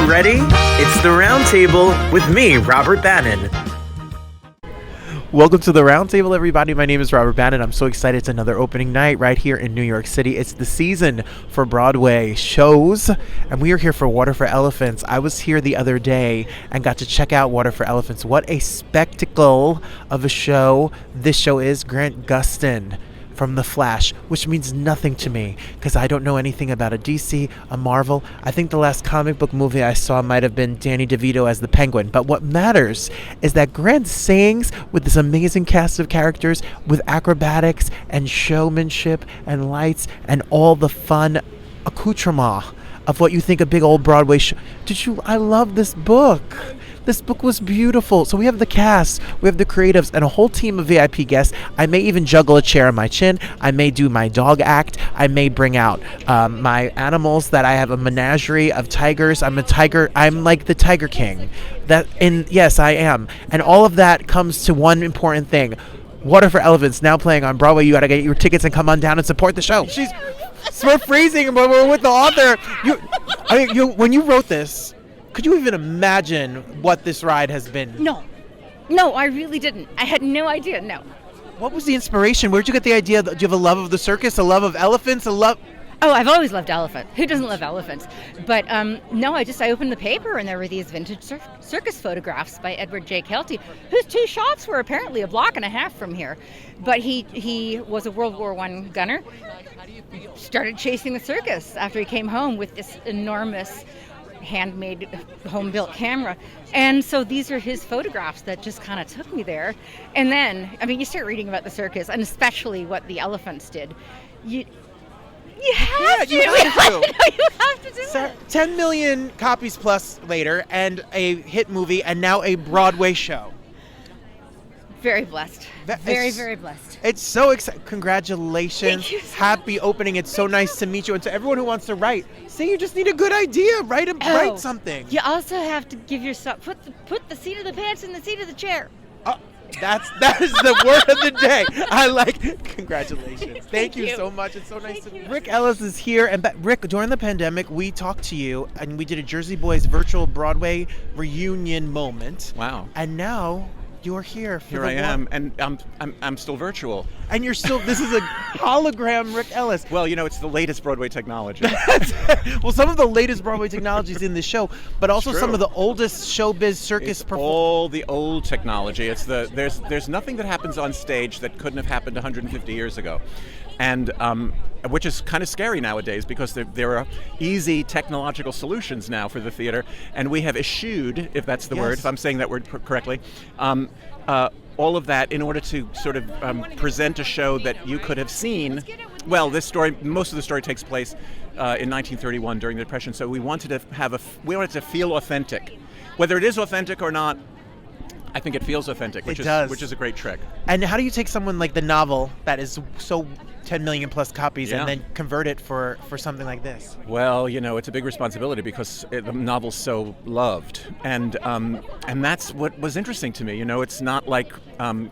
ready? It's the Roundtable with me, Robert Bannon. Welcome to the Roundtable, everybody. My name is Robert Bannon. I'm so excited. It's another opening night right here in New York City. It's the season for Broadway shows, and we are here for Water for Elephants. I was here the other day and got to check out Water for Elephants. What a spectacle of a show this show is. Grant Gustin from The Flash, which means nothing to me because I don't know anything about a DC, a Marvel. I think the last comic book movie I saw might have been Danny DeVito as the Penguin. But what matters is that Grant sings with this amazing cast of characters with acrobatics and showmanship and lights and all the fun accoutrement of what you think a big old Broadway show. I love this book. This book was beautiful. So we have the cast, we have the creatives, and a whole team of VIP guests. I may even juggle a chair on my chin. I may do my dog act. I may bring out my animals that I have a menagerie of tigers. I'm a tiger. I'm like the Tiger King. Yes, I am. And all of that comes to one important thing. Water for Elephants now playing on Broadway. You got to get your tickets and come on down and support the show. We're freezing, but we're with the author. When you wrote this, could you even imagine what this ride has been? No, I really didn't. I had no idea, no. What was the inspiration? Where'd you get the idea? Do you have a love of the circus, a love of elephants, Oh, I've always loved elephants. Who doesn't love elephants? But no, I opened the paper and there were these vintage circus photographs by Edward J. Kelty, whose two shots were apparently a block and a half from here. But he was a World War I gunner. Started chasing the circus after he came home with this enormous handmade home-built camera, and so these are his photographs that just kind of took me there. And then you start reading about the circus and especially what the elephants did. You have to. You have to do it. 10 million copies plus later, and a hit movie, and now a Broadway show. Very blessed. Very blessed. It's so exciting. Congratulations. Thank you so Happy much. opening. It's so nice to meet you. And to everyone who wants to write, say you just need a good idea. Write something. You also have to give yourself, put the seat of the pants in the seat of the chair. That is the word of the day. I like. Congratulations. Thank you so much. It's so nice to meet you. Rick Ellis is here. And Rick, during the pandemic, we talked to you and we did a Jersey Boys virtual Broadway reunion moment. Wow. And now you're here. Here I am, and I'm still virtual. And you're still. This is a hologram, Rick Ellis. Well, it's the latest Broadway technology. Well, some of the latest Broadway technologies in the show, but also True. some of the oldest showbiz circus. All the old technology. There's nothing that happens on stage that couldn't have happened 150 years ago, and which is kind of scary nowadays because there are easy technological solutions now for the theater, and we have eschewed, if that's the word, if I'm saying that word correctly, all of that in order to sort of present a show that you could have seen. Well, most of the story takes place in 1931 during the Depression, so we wanted to feel authentic. Whether it is authentic or not, I think it feels authentic, which is a great trick. And how do you take someone like the novel that is so 10 million plus copies and then convert it for something like this? Well, it's a big responsibility because the novel's so loved, and that's what was interesting to me. It's not like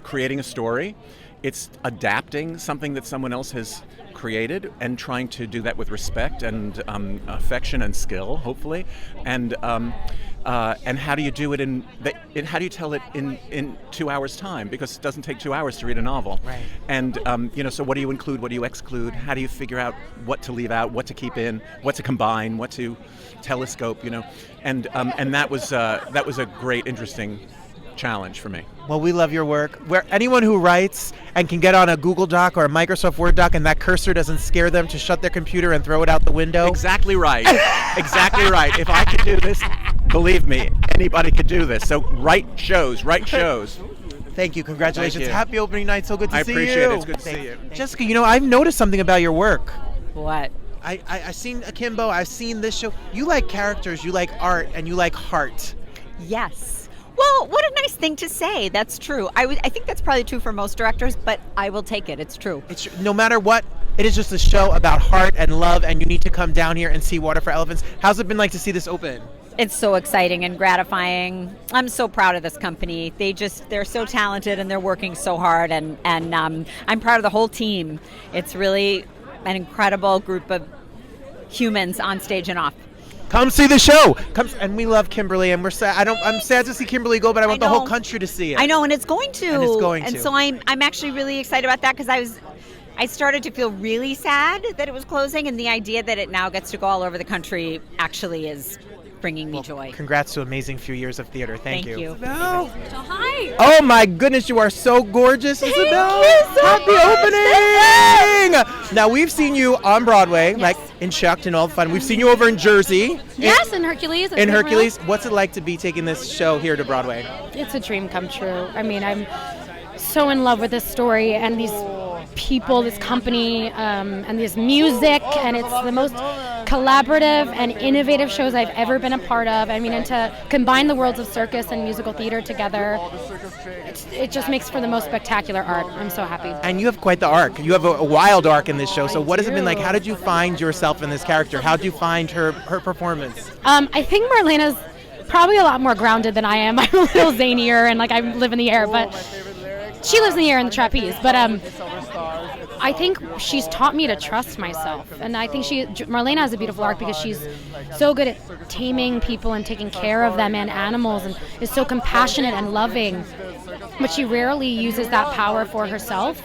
creating a story; it's adapting something that someone else has created and trying to do that with respect and affection and skill, hopefully, and how do you do it how do you tell it in 2 hours time? Because it doesn't take 2 hours to read a novel. Right. And so what do you include? What do you exclude? How do you figure out what to leave out? What to keep in? What to combine? What to telescope? And that was a great, interesting challenge for me. Well, we love your work. Where anyone who writes and can get on a Google Doc or a Microsoft Word doc and that cursor doesn't scare them to shut their computer and throw it out the window. Exactly right. Exactly right. If I could do this, believe me, anybody could do this. So write shows. Thank you. Congratulations. Thank you. Happy opening night. So good to see you. I appreciate it. It's good to see you. Jessica, I've noticed something about your work. What? I've seen Akimbo. I've seen this show. You like characters, you like art, and you like heart. Yes. Well, what a nice thing to say. That's true. I think that's probably true for most directors, but I will take it. It's true. It's no matter what, it is just a show about heart and love, and you need to come down here and see Water for Elephants. How's it been like to see this open? It's so exciting and gratifying. I'm so proud of this company. They're so talented and they're working so hard, and I'm proud of the whole team. It's really an incredible group of humans on stage and off. Come see the show. And we love Kimberly, and we're sad. I'm sad to see Kimberly go, but I want the whole country to see it. I know, and it's going to. And so I'm actually really excited about that because I started to feel really sad that it was closing, and the idea that it now gets to go all over the country actually is bringing me joy. Congrats to amazing few years of theater. Thank you. Isabel. Hi. Oh my goodness, you are so gorgeous, Isabel. Happy opening! Now we've seen you on Broadway, like in Chucked and all the fun. We've seen you over in Jersey. Yes, in Hercules. In Hercules. What's it like to be taking this show here to Broadway? It's a dream come true. I mean, I'm so in love with this story and these people, this company, and this music, and it's the most collaborative and innovative shows I've ever been a part of. I mean, and to combine the worlds of circus and musical theater together, it just makes for the most spectacular art. I'm so happy. And you have quite the arc. You have a wild arc in this show. So what has it been like? How did you find yourself in this character? How did you find her performance? I think Marlena's probably a lot more grounded than I am. I'm a little zanier and like I live in the air, but she lives in the air in the trapeze. But I think she's taught me to trust myself, and I think Marlena has a beautiful arc because she's so good at taming people and taking care of them and animals, and is so compassionate and loving, but she rarely uses that power for herself,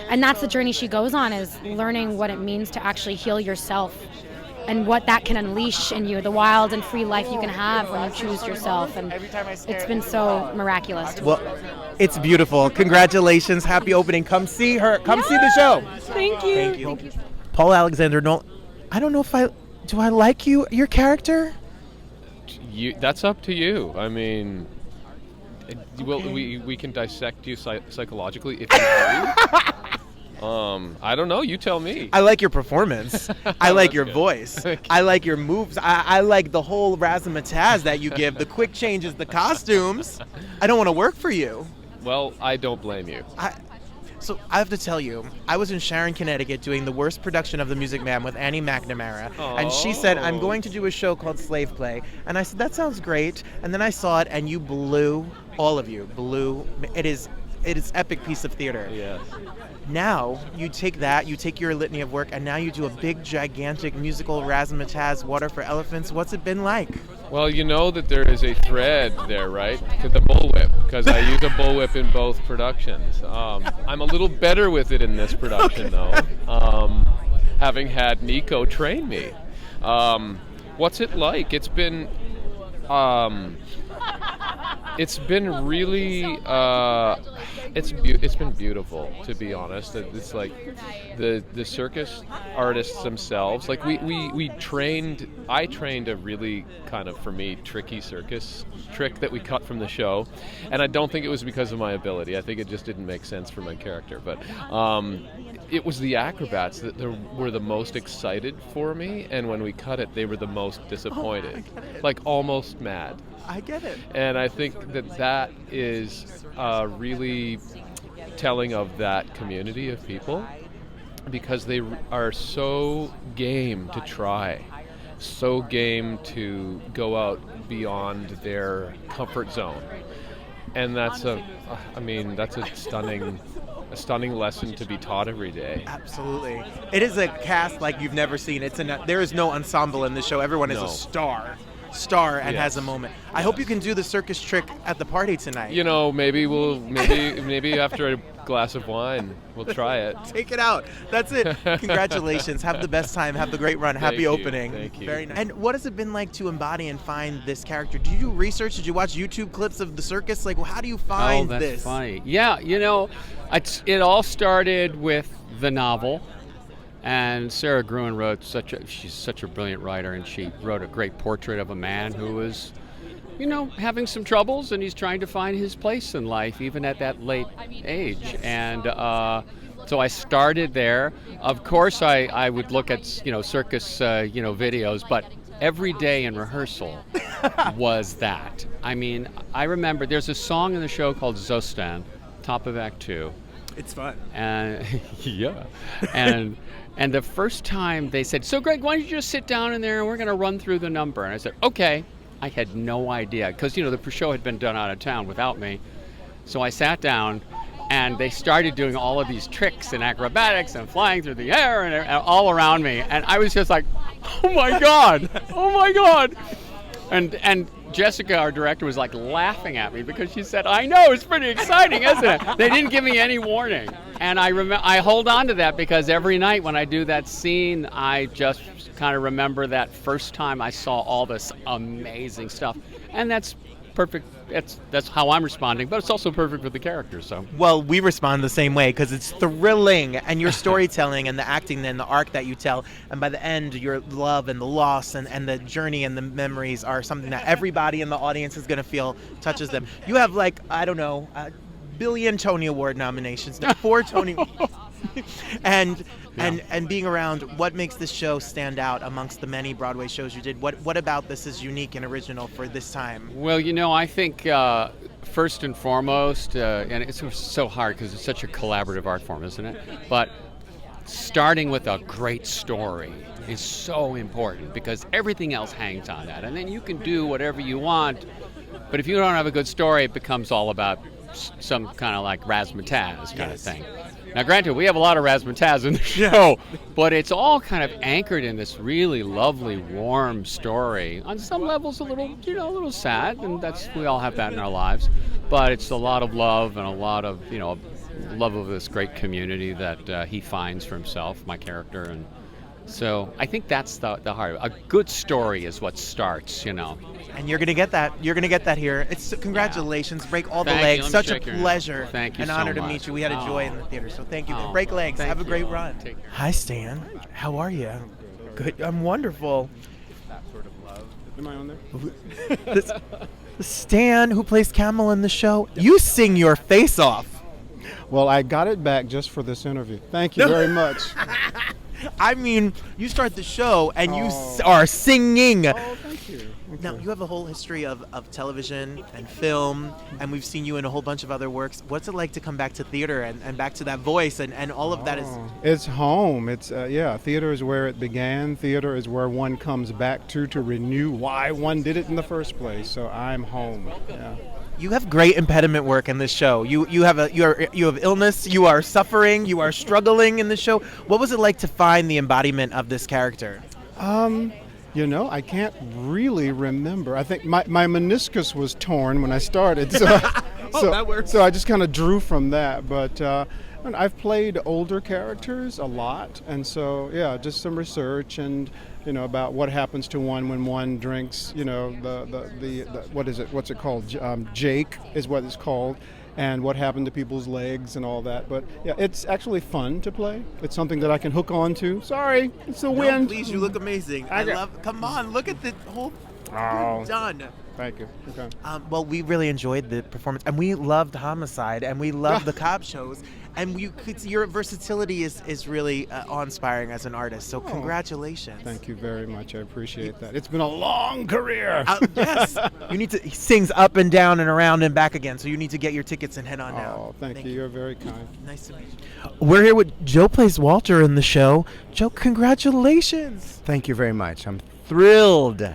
and that's the journey she goes on, is learning what it means to actually heal yourself and what that can unleash in you, the wild and free life you can have when you choose yourself, and it's been so miraculous. Well, it's beautiful. Congratulations. Happy opening. Come see her. Come see the show. Thank you. Thank you. Paul Alexander, I don't know if do I like your character? That's up to you. I mean, we can dissect you psychologically if you do. I don't know. You tell me. I like your performance. I like your voice. I like your moves. I like the whole razzmatazz that you give. The quick changes, the costumes. I don't want to work for you. Well, I don't blame you. So I have to tell you, I was in Sharon, Connecticut doing the worst production of The Music Man with Annie McNamara. Oh. And she said, I'm going to do a show called Slave Play. And I said, that sounds great. And then I saw it, and you blew, all of you blew. It is epic piece of theater. Yes. Now you take your litany of work, and now you do a big, gigantic musical razzmatazz, Water for Elephants. What's it been like? Well, you know that there is a thread there, right? To the bullwhip, because I use a bullwhip in both productions. I'm a little better with it in this production, though, having had Nico train me. What's it like? It's been really it's been beautiful, to be honest. It's like the circus artists themselves, like I trained a really kind of, for me, tricky circus trick that we cut from the show, and I don't think it was because of my ability. I think it just didn't make sense for my character, but it was the acrobats that were the most excited for me, and when we cut it, they were the most disappointed, like almost mad. I get it. And I think that is really telling of that community of people, because they are so game to try, so game to go out beyond their comfort zone. And that's a stunning lesson to be taught every day. Absolutely. It is a cast like you've never seen. There is no ensemble in this show. Everyone is a star and has a moment. I hope you can do the circus trick at the party tonight. You know, maybe after a glass of wine we'll try it. Take it out. That's it. Congratulations. Have the best time. Have the great run. Happy opening. Thank you. Very nice. And what has it been like to embody and find this character? Did you do research? Did you watch YouTube clips of the circus? Like, how do you find this? Oh, that's funny. Yeah, you know, it all started with the novel. And Sarah Gruen she's such a brilliant writer, and she wrote a great portrait of a man who was, having some troubles, and he's trying to find his place in life, even at that late age. And so I started there. Of course, I would look at, circus, videos, but every day in rehearsal was that. I mean, I remember there's a song in the show called Zostan, top of Act 2. It's fun. And yeah. And the first time they said, so Greg, why don't you just sit down in there and we're going to run through the number? And I said, okay. I had no idea, because, the show had been done out of town without me. So I sat down, and they started doing all of these tricks and acrobatics and flying through the air and all around me. And I was just like, oh my God, oh my God. And Jessica, our director, was like laughing at me because she said, I know, it's pretty exciting, isn't it? They didn't give me any warning. And I hold on to that because every night when I do that scene, I just kind of remember that first time I saw all this amazing stuff. And that's perfect. That's how I'm responding, but it's also perfect for the character. So Well, we respond the same way because it's thrilling, and your storytelling and the acting and the arc that you tell, and by the end, your love and the loss and the journey and the memories are something that everybody in the audience is going to feel touches them. You have I don't know, a billion Tony Award nominations, 4 Tony and being around, what makes this show stand out amongst the many Broadway shows you did? What about this is unique and original for this time? Well, I think first and foremost, and it's so hard because it's such a collaborative art form, isn't it? But starting with a great story is so important because everything else hangs on that. And then you can do whatever you want, but if you don't have a good story, it becomes all about some kind of like razzmatazz kind of thing. Now, granted, we have a lot of razzmatazz in the show, but it's all kind of anchored in this really lovely, warm story. On some levels, a little sad, and we all have that in our lives. But it's a lot of love and a lot of, love of this great community that he finds for himself, my character, and so I think that's the heart. A good story is what starts, And you're gonna get that. You're gonna get that here. It's congratulations. Break all the Thank legs. you. Such a pleasure. Thank you An so honor to much. meet you. We had a joy in the theater. So thank you. Oh, Break legs. thank Have a great you. run. Take care. Hi, Stan. How are you? Good. I'm wonderful. Am I on there? Stan, who plays Camel in the show, you sing your face off. Well, I got it back just for this interview. Thank you very much. I mean, you start the show and you are singing. Oh, thank you. Okay. Now, you have a whole history of television and film, and we've seen you in a whole bunch of other works. What's it like to come back to theater and back to that voice and all of that is... It's home. It's, theater is where it began. Theater is where one comes back to renew why one did it in the first place. So I'm home. Yeah. You have great impediment work in this show. You have illness, you are suffering, you are struggling in the show. What was it like to find the embodiment of this character? I can't really remember. I think my meniscus was torn when I started, so that works. So I just kind of drew from that. But I've played older characters a lot, and so just some research and about what happens to one when one drinks. The what is it? What's it called? Jake is what it's called. And what happened to people's legs and all that. But it's actually fun to play. It's something that I can hook on to. Sorry, it's the wind. Please, you look amazing. Come on, look at the whole... You're done. Thank you. Okay. Well, we really enjoyed the performance, and we loved Homicide, and we loved the cop shows, and your versatility is really awe-inspiring as an artist. So congratulations. Thank you very much. I appreciate that. It's been a long career. Yes. He sings up and down and around and back again, so you need to get your tickets and head on down. Oh, thank you. You're very kind. Nice to meet you. We're here with Joe plays Walter in the show. Joe, congratulations. Thank you very much. I'm thrilled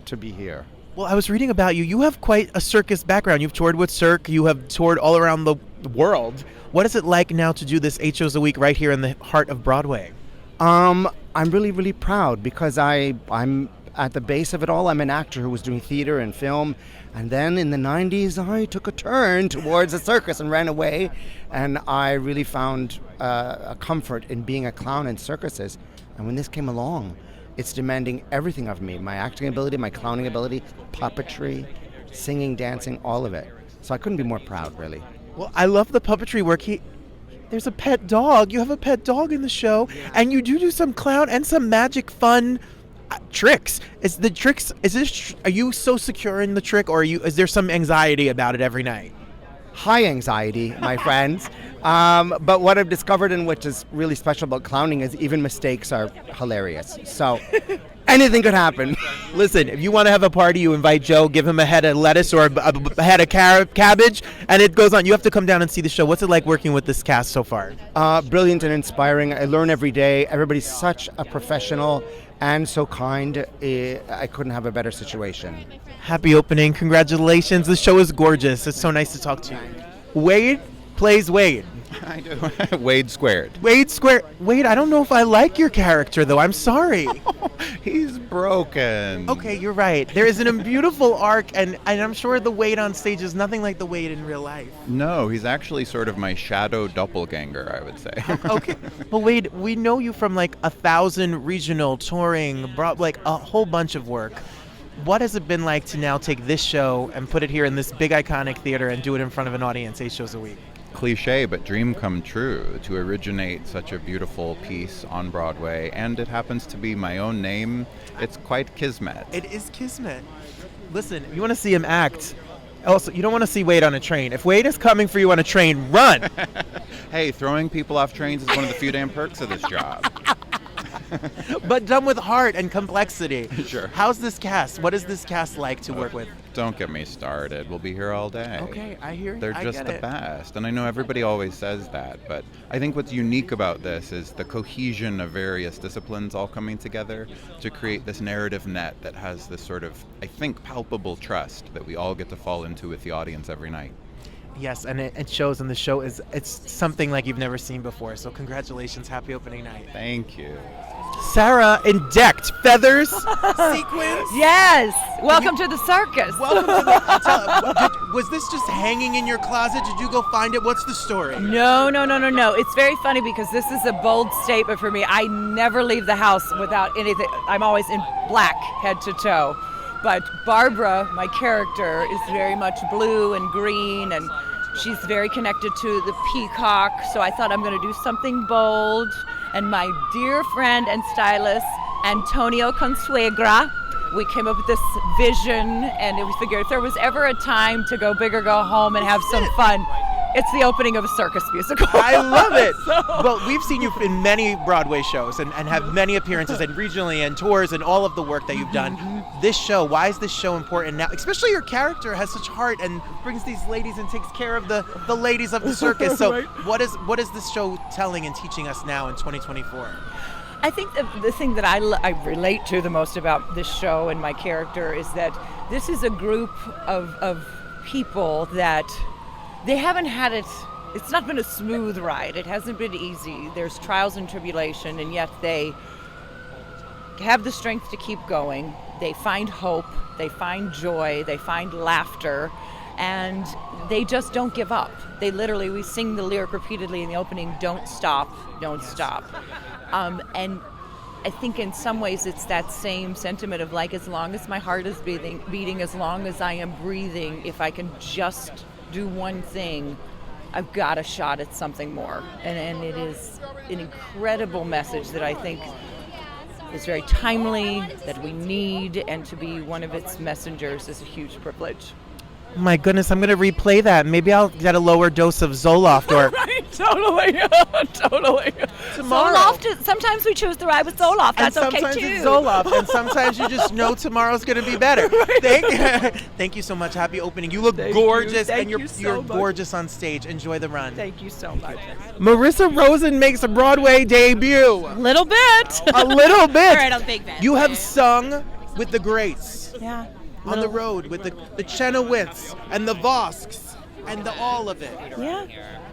to be here. Well, I was reading about you. You have quite a circus background. You've toured with Cirque. You have toured all around the world. What is it like now to do this 8 shows a week right here in the heart of Broadway? I'm really, really proud because I'm at the base of it all. I'm an actor who was doing theater and film. And then in the 90s, I took a turn towards the circus and ran away. And I really found a comfort in being a clown in circuses. And when this came along, it's demanding everything of me, my acting ability, my clowning ability, puppetry, singing, dancing, all of it. So I couldn't be more proud, really. Well, I love the puppetry work. There's a pet dog. You have a pet dog in the show, and you do some clown and some magic fun tricks. Are you so secure in the trick, or is there some anxiety about it every night? High anxiety, my friends. But what I've discovered and which is really special about clowning is even mistakes are hilarious. So anything could happen. Listen, if you want to have a party, you invite Joe, give him a head of lettuce or a head of cabbage, and it goes on. You have to come down and see the show. What's it like working with this cast so far? Brilliant and inspiring. I learn every day. Everybody's such a professional and so kind. I couldn't have a better situation. Happy opening. Congratulations. The show is gorgeous. It's so nice to talk to you. Wade plays Wade. I do. Wade squared. Wade Square. Wade, I don't know if I like your character, though. I'm sorry. He's broken. Okay, you're right. There is a beautiful arc, and I'm sure the Wade on stage is nothing like the Wade in real life. No, he's actually sort of my shadow doppelganger, I would say. Okay. Well, Wade, we know you from like 1,000 regional touring, like a whole bunch of work. What has it been like to now take this show and put it here in this big iconic theater and do it in front of an audience 8 shows a week? Cliche, but dream come true to originate such a beautiful piece on Broadway, and it happens to be my own name. It's quite kismet. It is kismet. Listen, you want to see him act. Also, you don't want to see Wade on a train. If Wade is coming for you on a train, run! Hey, throwing people off trains is one of the few damn perks of this job. But done with heart and complexity. Sure. How's this cast? What is this cast like to work with? Don't get me started. We'll be here all day. Okay, I hear you. They're just the best. And I know everybody always says that, but I think what's unique about this is the cohesion of various disciplines all coming together to create this narrative net that has this sort of, I think, palpable trust that we all get to fall into with the audience every night. Yes, and it shows, and the show it's something like you've never seen before. So congratulations, happy opening night. Thank you. Sarah in decked feathers, sequins. Yes, welcome to the circus. Welcome to the. Was this just hanging in your closet? Did you go find it? What's the story? No. It's very funny because this is a bold statement for me. I never leave the house without anything. I'm always in black, head to toe. But Barbara, my character, is very much blue and green, and she's very connected to the peacock. So I thought I'm going to do something bold. And my dear friend and stylist, Antonio Consuegra, we came up with this vision, and we figured if there was ever a time to go big or go home and have some fun, it's the opening of a circus musical. I love it. Well, we've seen you in many Broadway shows and have many appearances and regionally and tours and all of the work that you've done. This show, why is this show important now? Especially your character has such heart and brings these ladies and takes care of the ladies of the circus. So right. What is this show telling and teaching us now in 2024? I think the thing that I relate to the most about this show and my character is that this is a group of people that they haven't had it. It's not been a smooth ride. It hasn't been easy. There's trials and tribulation, and yet they have the strength to keep going. They find hope. They find joy. They find laughter, and they just don't give up. They literally, we sing the lyric repeatedly in the opening, "Don't stop, don't stop." And I think in some ways it's that same sentiment of like, as long as my heart is beating, as long as I am breathing, if I can just do one thing, I've got a shot at something more. And it is an incredible message that I think is very timely, that we need, and to be one of its messengers is a huge privilege. My goodness, I'm going to replay that. Maybe I'll get a lower dose of Zoloft or... Right, totally. Tomorrow. Zoloft, sometimes we choose to ride with Zoloft. That's okay, too. And sometimes it's Zoloft, and sometimes you just know tomorrow's going to be better. Right. Thank you so much. Happy opening. You look gorgeous, and you're gorgeous on stage. Enjoy the run. Thank you so much. Marissa Rosen makes a Broadway debut. A little bit. A little bit. All right, I'm big fan. You have sung with the greats. Yeah. On the road with the Chenoweths and the Vosks and all of it. Yeah.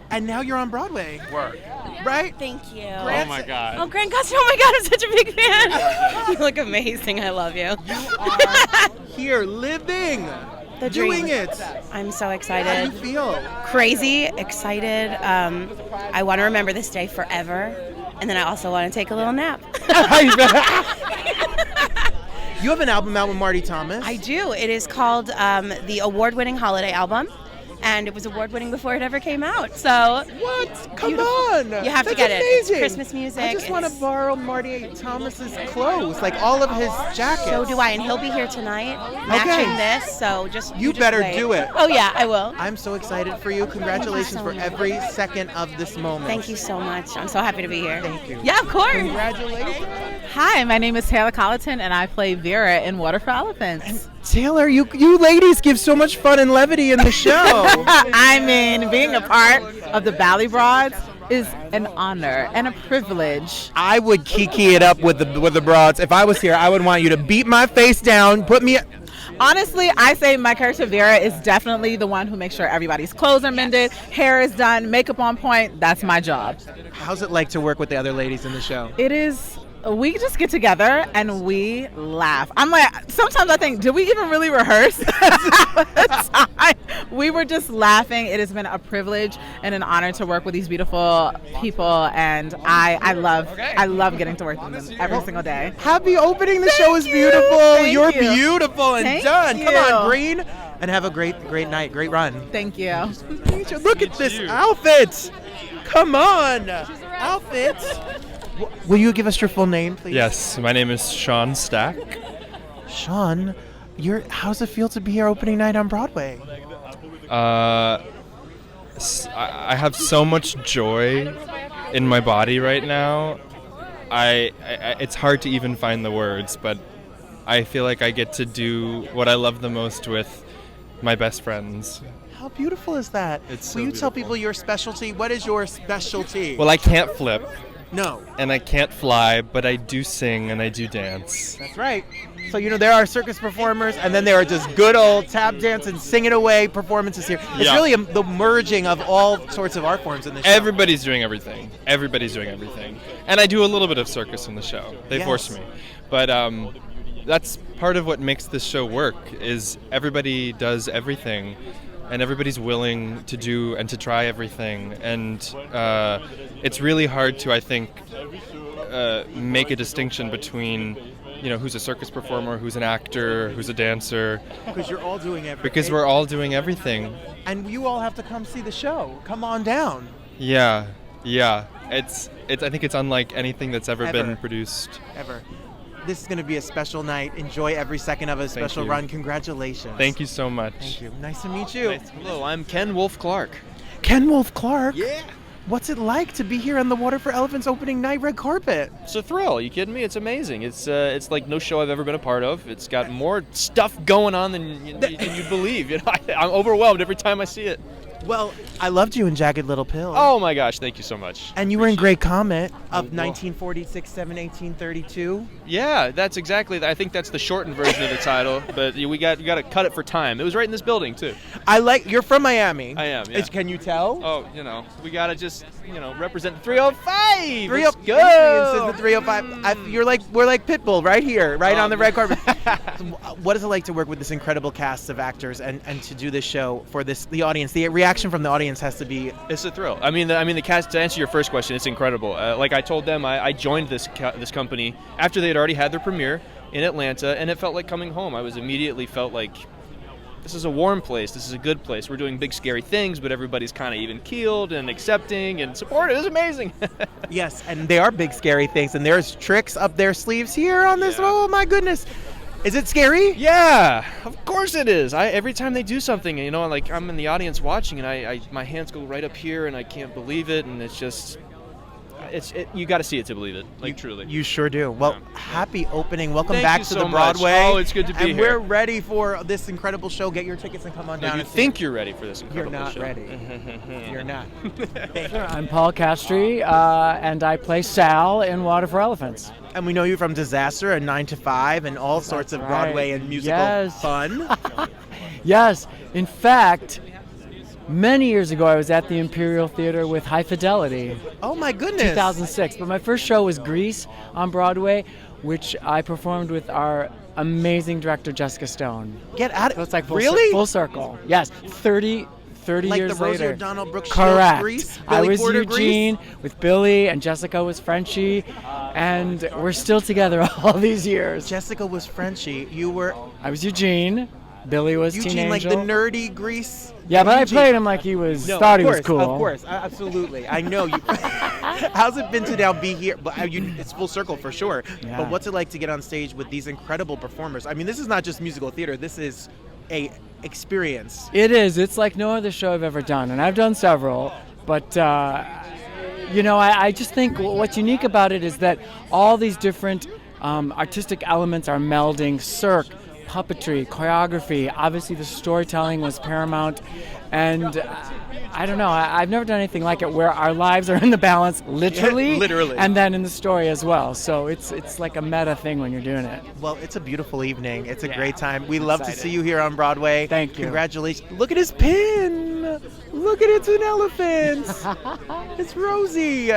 And now you're on Broadway. Work. Right? Thank you. Oh my God. Oh, Grant Gustin, oh my God, I'm such a big fan. You look amazing. I love you. You are here living, doing it. I'm so excited. How do you feel? Crazy, excited. I want to remember this day forever. And then I also want to take a little nap. You have an album out with Marty Thomas. I do. It is called the award-winning Holiday Album, and it was award-winning before it ever came out. So what? Come beautiful. on! You have to get it. It's Christmas music. I just want to borrow Marty Thomas's clothes, like all of his jackets. So do I, and he'll be here tonight, matching this. So you better do it. Oh yeah, I will. I'm so excited for you. Congratulations for every second of this moment. Thank you so much. I'm so happy to be here. Thank you. Yeah, of course. Congratulations. Hi, my name is Taylor Colleton, and I play Vera in Water for Elephants. And Taylor, you ladies give so much fun and levity in the show. I mean, being a part of the Valley Broads is an honor and a privilege. I would kiki it up with the broads. If I was here, I would want you to beat my face down, put me... Honestly, I say my character Vera is definitely the one who makes sure everybody's clothes are mended, hair is done, makeup on point. That's my job. How's it like to work with the other ladies in the show? It is. We just get together and we laugh. I'm like, sometimes I think, did we even really rehearse? We were just laughing. It has been a privilege and an honor to work with these beautiful people, and I love getting to work with them every single day. Happy opening. The show is beautiful. You're beautiful and Thank done. you. Come on, Green. And have a great night, great run. Thank you. Look at this outfit. Come on. Outfit. Will you give us your full name, please? Yes, my name is Sean Stack. Sean, how's it feel to be here opening night on Broadway? I have so much joy in my body right now. It's hard to even find the words, but I feel like I get to do what I love the most with my best friends. How beautiful is that? It's so Will you tell beautiful. people your specialty? What is your specialty? Well, I can't flip. No. And I can't fly, but I do sing and I do dance. That's right. So, there are circus performers, and then there are just good old tap dance and singing away performances here. It's Yeah. really the merging of all sorts of art forms in this show. Everybody's doing everything. And I do a little bit of circus in the show. They force me. But that's part of what makes this show work, is everybody does everything. And everybody's willing to do and to try everything. And it's really hard to, I think, make a distinction between, who's a circus performer, who's an actor, who's a dancer. Because you're all doing everything. Because we're all doing everything. And you all have to come see the show. Come on down. Yeah. It's. I think it's unlike anything that's ever been produced. Ever. This is going to be a special night. Enjoy every second of a special you. run. Congratulations. Thank you so much. Thank you. Nice to meet you. Hello, I'm Ken Wolf Clark. Ken Wolf Clark? Yeah. What's it like to be here on the Water for Elephants opening night red carpet? It's a thrill. Are you kidding me? It's amazing. It's like no show I've ever been a part of. It's got more stuff going on than you believe. I'm overwhelmed every time I see it. Well, I loved you in Jagged Little Pill. Oh my gosh, thank you so much. And you were in Great Comet of 1946, 7, 1832. Yeah, that's exactly. I think that's the shortened version of the title, but we got to cut it for time. It was right in this building too. You're from Miami. I am. Yeah. Can you tell? Oh, we gotta just represent the 305. Let's This go. is the 305. We're like Pitbull right here, right on the red carpet. What is it like to work with this incredible cast of actors and to do this show for the audience? The reaction from the audience has to be. It's a thrill. I mean, the cast. To answer your first question, it's incredible. Like I told them, I joined this company after they had already had their premiere in Atlanta, and it felt like coming home. I was immediately felt like this is a warm place. This is a good place. We're doing big, scary things, but everybody's kind of even-keeled and accepting and supportive. It's amazing. Yes, and they are big, scary things, and there's tricks up their sleeves here on this. Yeah. Oh my goodness. Is it scary? Yeah, of course it is. Every time they do something, like I'm in the audience watching, and my hands go right up here, and I can't believe it, and it's just, you got to see it to believe it, truly. You sure do. Well, happy opening. Welcome Thank back you to so the Broadway. Much. Oh, it's good to be and here. And we're ready for this incredible show. Get your tickets and come on down. You think you're ready for this incredible show. You're not ready. You're not. Sure, I'm Paul Castry, and I play Sal in Water for Elephants. And we know you from Disaster and 9 to 5 and all sorts of Broadway and musical fun. Yes. In fact, many years ago, I was at the Imperial Theater with High Fidelity. Oh, my goodness. 2006. But my first show was Grease on Broadway, which I performed with our amazing director, Jessica Stone. Get out of it. So it's like full circle. Yes. 30 like years the Rosie later. O'Donnell, Brooke Correct. Grease, I was Porter Eugene Grease? with Billy, and Jessica was Frenchie, and we're still together all these years. Jessica was Frenchie. You were. I was Eugene. Billy was Eugene, Teen like Angel. the nerdy Grease. Yeah, but Eugene. I played him like he was. No, thought he course, was cool. Of course, absolutely. I know you. How's it been to now be here? It's full circle for sure. Yeah. But what's it like to get on stage with these incredible performers? I mean, this is not just musical theater. This is a experience. It is. It's like no other show I've ever done, and I've done several. But I just think what's unique about it is that all these different artistic elements are melding: cirque, puppetry, choreography. Obviously, the storytelling was paramount. And I don't know, I've never done anything like it where our lives are in the balance, literally, and then in the story as well. So it's like a meta thing when you're doing it. Well, it's a beautiful evening. It's a great time. We love to see you here on Broadway. Thank you. Congratulations. Look at his pin. Look at it's an elephant. It's Rosie.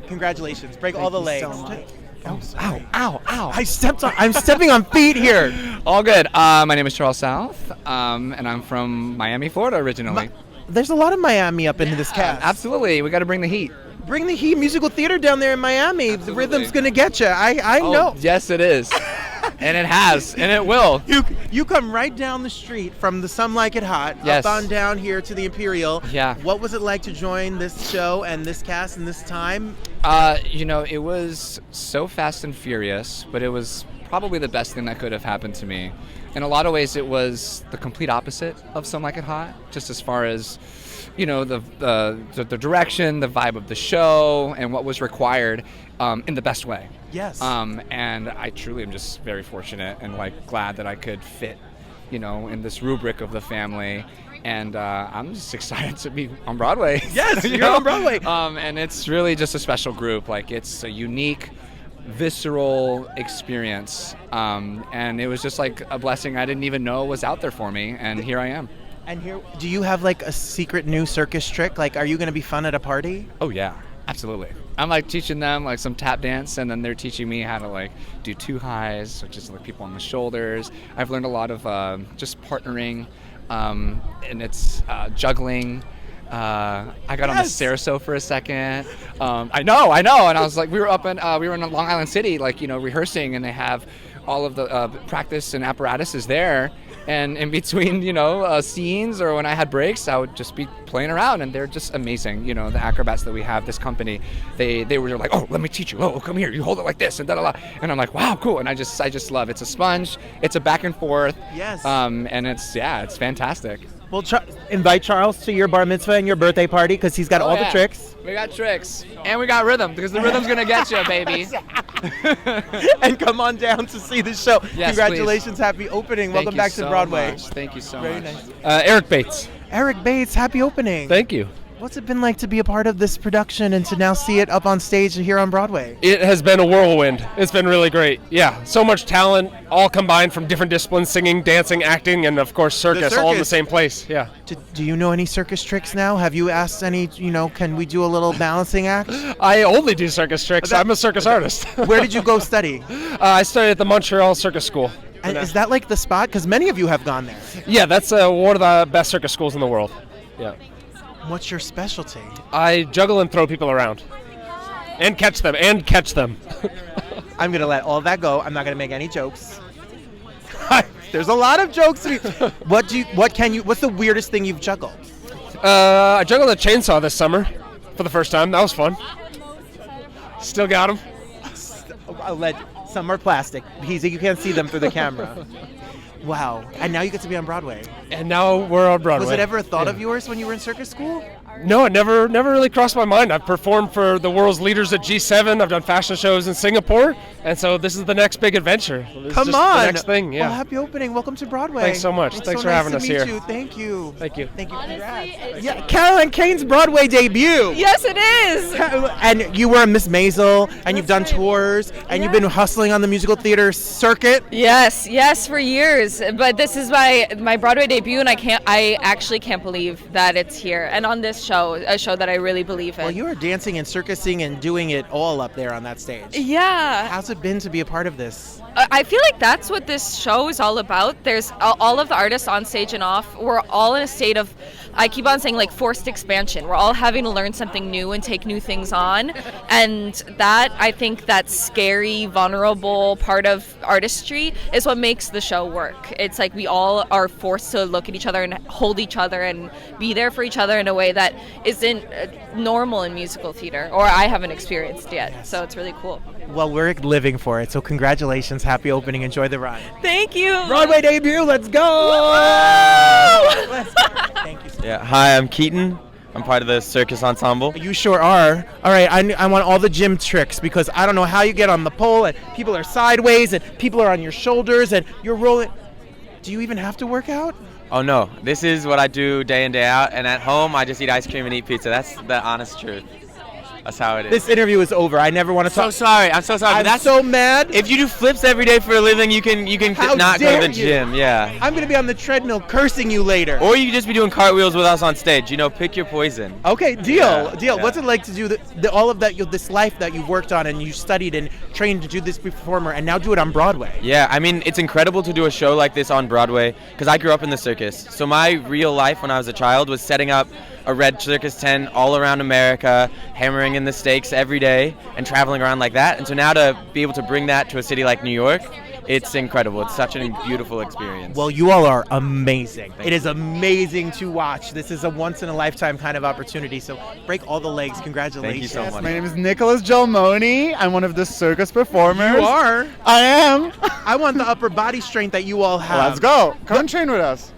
Congratulations. Break all the legs. So much. Ow. I'm stepping on feet here. All good. My name is Charles South, and I'm from Miami, Florida originally. There's a lot of Miami up into this cast. Absolutely. We got to bring the heat. Bring the heat. Musical theater down there in Miami. Absolutely. The rhythm's going to get you. I know. Yes, it is. And it has, and it will. You come right down the street from the Some Like It Hot, yes, up on down here to the Imperial. Yeah. What was it like to join this show and this cast and this time? It was so fast and furious, but it was probably the best thing that could have happened to me. In a lot of ways, it was the complete opposite of Some Like It Hot, just as far as, the direction, the vibe of the show, and what was required in the best way. Yes. And I truly am just very fortunate and glad that I could fit, in this rubric of the family. And I'm just excited to be on Broadway. Yes, you're on Broadway. And it's really just a special group. It's a unique, visceral experience. And it was just a blessing I didn't even know was out there for me. And here I am. And here, do you have a secret new circus trick? Are you going to be fun at a party? Oh, yeah. Absolutely. I'm teaching them some tap dance, and then they're teaching me how to do two highs, which is people on the shoulders. I've learned a lot of just partnering, and it's juggling. I got on the Sarasot for a second. I know. And I was we were in Long Island City, rehearsing, and they have all of the practice and apparatuses there. And in between, scenes or when I had breaks, I would just be playing around, and they're just amazing. The acrobats that we have, this company, they were oh, let me teach you. Oh, come here, you hold it like this, and da-da-da. And I'm wow, cool. And I just love it. It's a sponge. It's a back and forth. Yes. And it's fantastic. Well, invite Charles to your bar mitzvah and your birthday party because he's got all the tricks. We got tricks. And we got rhythm because the rhythm's going to get you, baby. And come on down to see the show. Yes, congratulations. Please. Happy opening. Welcome back to Broadway. Thank you so Very much. Nice. Eric Bates. Eric Bates, happy opening. Thank you. What's it been like to be a part of this production and to now see it up on stage here on Broadway? It has been a whirlwind. It's been really great. Yeah, so much talent, all combined from different disciplines, singing, dancing, acting, and of course circus, all in the same place. Yeah. Do you know any circus tricks now? Have you asked any, can we do a little balancing act? I only do circus tricks. I'm a circus artist. Where did you go study? I studied at the Montreal Circus School. And is that the spot? Because many of you have gone there. Yeah, that's one of the best circus schools in the world. Yeah. What's your specialty? I juggle and throw people around. And catch them. I'm going to let all that go. I'm not going to make any jokes. There's a lot of jokes to be. What's the weirdest thing you've juggled? I juggled a chainsaw this summer for the first time. That was fun. Still got them. Some are plastic. You can't see them through the camera. Wow. And now you get to be on Broadway. And now we're on Broadway. Was it ever a thought of yours when you were in circus school? No, it never really crossed my mind. I've performed for the world's leaders at G7. I've done fashion shows in Singapore. And so this is the next big adventure. Come on. The next thing, yeah. Well, happy opening. Welcome to Broadway. Thanks so much. Thanks for having us here. Thank you. Thank you. Congrats. Yeah, Caroline Kane's Broadway debut. Yes, it is. And you were Miss Maisel, and you've done tours, and you've been hustling on the musical theater circuit. Yes, for years. But this is my Broadway debut, and I actually can't believe that it's here. And on this show, a show that I really believe in. Well, you were dancing and circusing and doing it all up there on that stage. Yeah. How's it been to be a part of this? I feel like that's what this show is all about. There's all of the artists on stage and off. We're all in a state of, I keep on saying, forced expansion. We're all having to learn something new and take new things on. And that, I think, that scary, vulnerable part of artistry is what makes the show work. It's we all are forced to look at each other and hold each other and be there for each other in a way that isn't normal in musical theater, or I haven't experienced yet. Yes. So it's really cool. Well, we're living for it, so congratulations. Happy opening. Enjoy the ride. Thank you. Broadway debut. Let's go. Thank you. Yeah. Hi, I'm Keaton. I'm part of the circus ensemble. You sure are. All right, I want all the gym tricks because I don't know how you get on the pole and people are sideways and people are on your shoulders and you're rolling. Do you even have to work out? Oh no, this is what I do day in, day out, and at home I just eat ice cream and eat pizza. That's the honest truth. That's how it is. This interview is over. I never want to talk. I'm so sorry. I'm so mad. If you do flips every day for a living, you can not go to the gym. Yeah. I'm going to be on the treadmill cursing you later. Or you can just be doing cartwheels with us on stage. Pick your poison. Okay, deal. Yeah. What's it like to do all of that, this life that you've worked on and you studied and trained to do this performer and now do it on Broadway? Yeah, I mean, it's incredible to do a show like this on Broadway because I grew up in the circus. So my real life when I was a child was setting up a red circus tent all around America, hammering in the stakes every day and traveling around like that. And so now to be able to bring that to a city like New York, it's incredible. It's such a beautiful experience. Well, you all are amazing. It is amazing to watch. This is a once-in-a-lifetime kind of opportunity. So break all the legs. Congratulations. Thank you so much. My name is Nicholas Gelmoni. I'm one of the circus performers. You are? I am. I want the upper body strength that you all have. Let's go. Come train with us.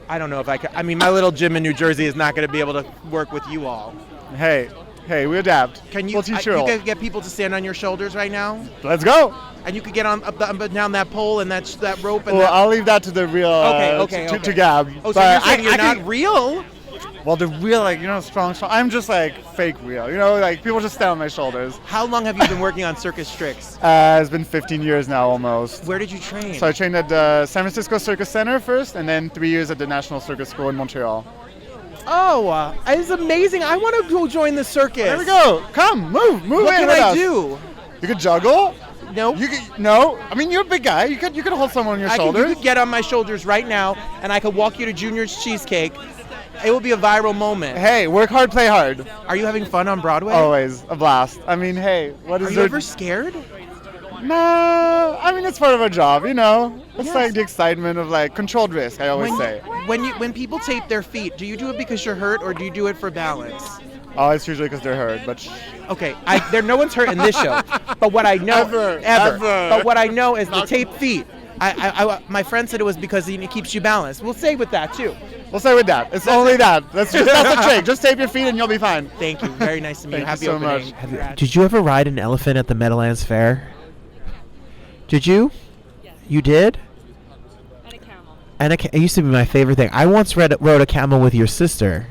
I don't know if I can. I mean, my little gym in New Jersey is not going to be able to work with you all. Hey, we adapt. We'll teach you all. You can get people to stand on your shoulders right now? Let's go. And you could get up and down that pole and that rope. And I'll leave that to the real, to Gab. Oh, so you're saying you're not real? Well, the real, strong. I'm just fake real. People just stand on my shoulders. How long have you been working on circus tricks? It's been 15 years now, almost. Where did you train? So I trained at the San Francisco Circus Center first, and then 3 years at the National Circus School in Montreal. Oh, it's amazing. I want to go join the circus. There we go. Come, move what in can with I us. do? You could juggle. No. No. I mean, you're a big guy. You could hold someone on your shoulders. You could get on my shoulders right now, and I could walk you to Junior's Cheesecake. It will be a viral moment. Hey, work hard, play hard. Are you having fun on Broadway? Always. A blast. I mean, hey, what is Are you ever scared? No. I mean, it's part of our job, It's like the excitement of controlled risk, I always say. When people tape their feet, do you do it because you're hurt or do you do it for balance? Oh, it's usually because they're hurt, but... Okay, no one's hurt in this show. But what I know... Ever. But what I know is the taped feet. My friend said it was because it keeps you balanced. We'll say with that, too. We'll say with that. It's only that. That's the trick. Just tape your feet and you'll be fine. Thank you. Very nice to meet you. Happy so opening. much. Did you ever ride an elephant at the Meadowlands Fair? Did you? Yes. You did? And a camel. It used to be my favorite thing. I once rode a camel with your sister,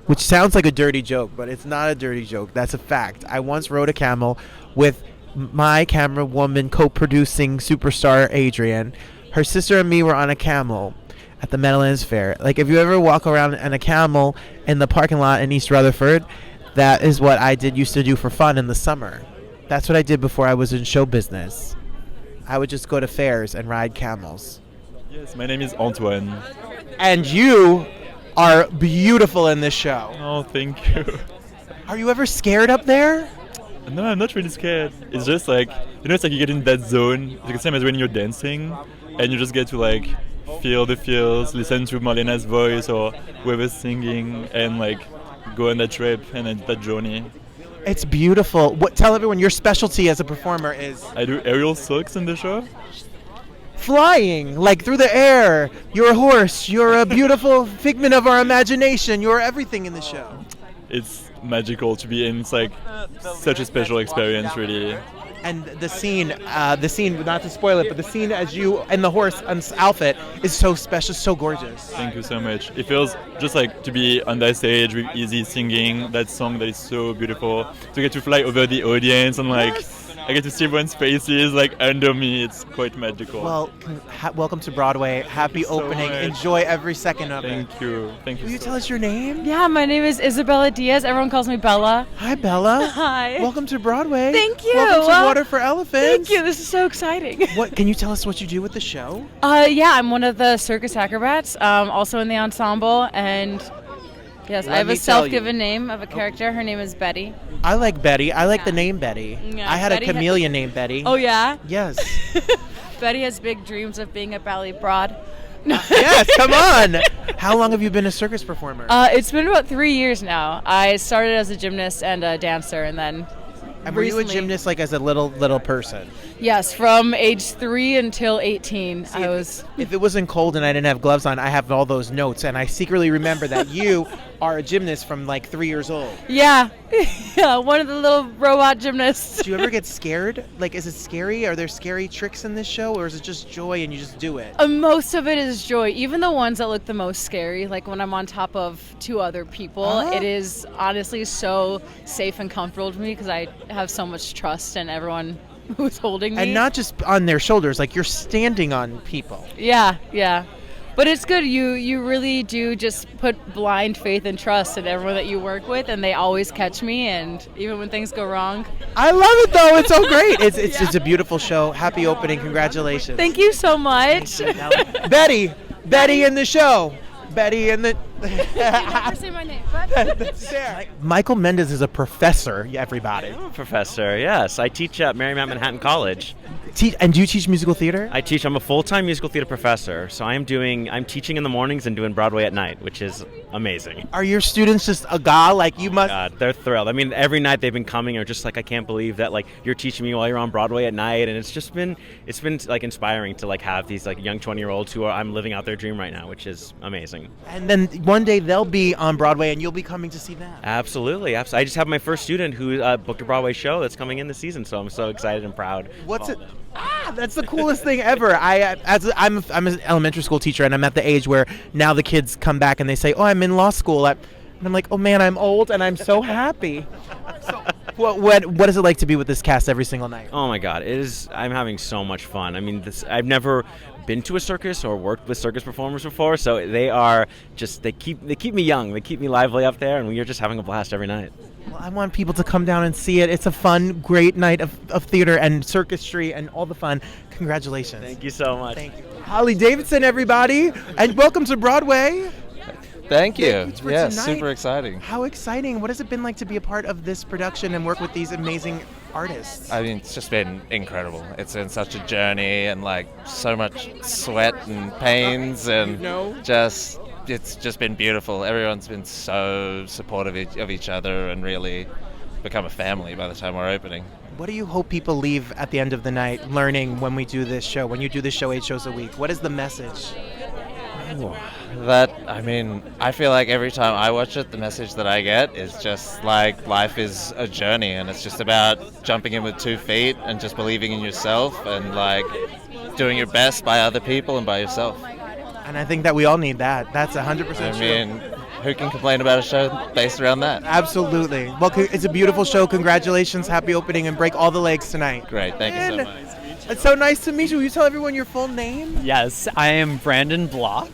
which sounds like a dirty joke, but it's not a dirty joke. That's a fact. I once rode a camel with my camera woman co-producing superstar Adrian. Her sister and me were on a camel at the Meadowlands Fair. If you ever walk around on a camel in the parking lot in East Rutherford, that is what I used to do for fun in the summer. That's what I did before I was in show business. I would just go to fairs and ride camels. Yes, my name is Antoine. And you are beautiful in this show. Oh, thank you. Are you ever scared up there? No, I'm not really scared. It's just it's you get in that zone. It's the same as when you're dancing and you just get to feel the feels, listen to Marlena's voice or whoever's singing and go on that trip and that journey. It's beautiful. Tell everyone your specialty as a performer is. I do aerial silks in the show. Flying, through the air. You're a horse. You're a beautiful figment of our imagination. You're everything in the show. It's magical to be in. It's such a special experience, really. And the scene, not to spoil it, but the scene as you and the horse outfit is so special, so gorgeous. Thank you so much. It feels just to be on that stage with Izzy singing that song that is so beautiful. To get to fly over the audience and I get to see everyone's faces under me. It's quite magical. Well, welcome to Broadway. Happy opening. Enjoy every second of it. Thank you. Will you tell us your name? Yeah, my name is Isabella Diaz. Everyone calls me Bella. Hi, Bella. Hi. Welcome to Broadway. Thank you. Welcome to Water for Elephants. Thank you. This is so exciting. Can you tell us what you do with the show? Yeah, I'm one of the circus acrobats, also in the ensemble, and yes, I have a self-given name of a character. Her name is Betty. I like Betty. I like the name Betty. Yeah, I had a chameleon named Betty. Oh, yeah? Yes. Betty has big dreams of being a ballet broad. Yes, come on. How long have you been a circus performer? It's been about 3 years now. I started as a gymnast and a dancer, and then And were you a gymnast as a little person? Yes, from age 3 until 18. If it wasn't cold and I didn't have gloves on, I have all those notes, and I secretly remember that you are a gymnast from like 3 years old. Yeah. Yeah, one of the little robot gymnasts. Do you ever get scared? Like, is it scary? Are there scary tricks in this show, or is it just joy and you just do it? Most of it is joy. Even the ones that look the most scary, like when I'm on top of 2 other people, it is honestly so safe and comfortable to me because I have so much trust in everyone who's holding me. And not just on their shoulders, like you're standing on people. Yeah, yeah. But it's good. You really do just put blind faith and trust in everyone that you work with, and they always catch me, and even when things go wrong. I love it, though. It's so great. It's a beautiful show. Happy opening. Congratulations. Thank you so much. Betty in the show. Betty in the... Never say my name, but... Michael Mendez is a professor, everybody. I'm a professor, yes. I teach at Marymount Manhattan College. And do you teach musical theater? I'm a full-time musical theater professor, so I'm teaching in the mornings and doing Broadway at night, which is amazing. Are your students just agog? Like, you must... God, they're thrilled. I mean, every night they've been coming and are just like, I can't believe that, like, you're teaching me while you're on Broadway at night, and it's been like inspiring to like have these like young 20-year-olds who I'm living out their dream right now, which is amazing. And then one day they'll be on Broadway and you'll be coming to see them. Absolutely. I just have my first student who booked a Broadway show that's coming in this season, so I'm so excited and proud. That's the coolest thing ever. I'm an elementary school teacher, and I'm at the age where now the kids come back and they say, "Oh, I'm in law school," and I'm like, "Oh man, I'm old and I'm so happy." So, what is it like to be with this cast every single night? Oh my God, I'm having so much fun. I mean, I've never been to a circus or worked with circus performers before, so they keep me young, they keep me lively up there, and we're just having a blast every night. Well, I want people to come down and see it. It's a fun, great night of theater and circusry and all the fun. Congratulations. Thank you so much. Thank you. Holly Davidson, everybody, and welcome to Broadway. Thank you. Yeah, super exciting. How exciting. What has it been like to be a part of this production and work with these amazing artists? I mean, it's just been incredible. It's been such a journey and like so much sweat and pains and it's just been beautiful. Everyone's been so supportive of each other and really become a family by the time we're opening. What do you hope people leave at the end of the night learning when we do this show, when you do this show 8 shows a week? What is the message? I feel like every time I watch it, the message that I get is just like life is a journey and it's just about jumping in with 2 feet and just believing in yourself and like doing your best by other people and by yourself. And I think that we all need that. That's 100% true. I mean, who can complain about a show based around that? Absolutely. Well, it's a beautiful show. Congratulations. Happy opening and break all the legs tonight. Great. Thank you so much. It's so nice to meet you. Will you tell everyone your full name? Yes, I am Brandon Block.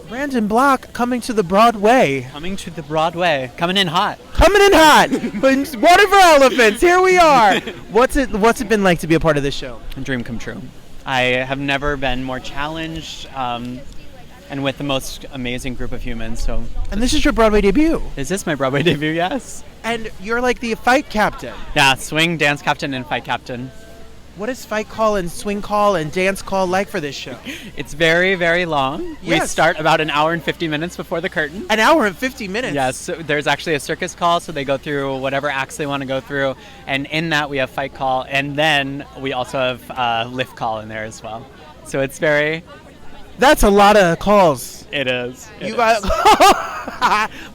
Brandon Block, coming to the Broadway. Coming to the Broadway. Coming in hot. Coming in hot. Water for elephants. Here we are. What's it been like to be a part of this show? A dream come true. I have never been more challenged and with the most amazing group of humans. So. And this is your Broadway debut. Is this my Broadway debut? Yes. And you're like the fight captain. Yeah, swing, dance captain, and fight captain. What is fight call and swing call and dance call like for this show? It's very, very long. Yes. We start about an hour and 50 minutes before the curtain. An hour and 50 minutes? Yes. So there's actually a circus call, so they go through whatever acts they want to go through. And in that, we have fight call. And then we also have lift call in there as well. So it's very... That's a lot of calls. It is.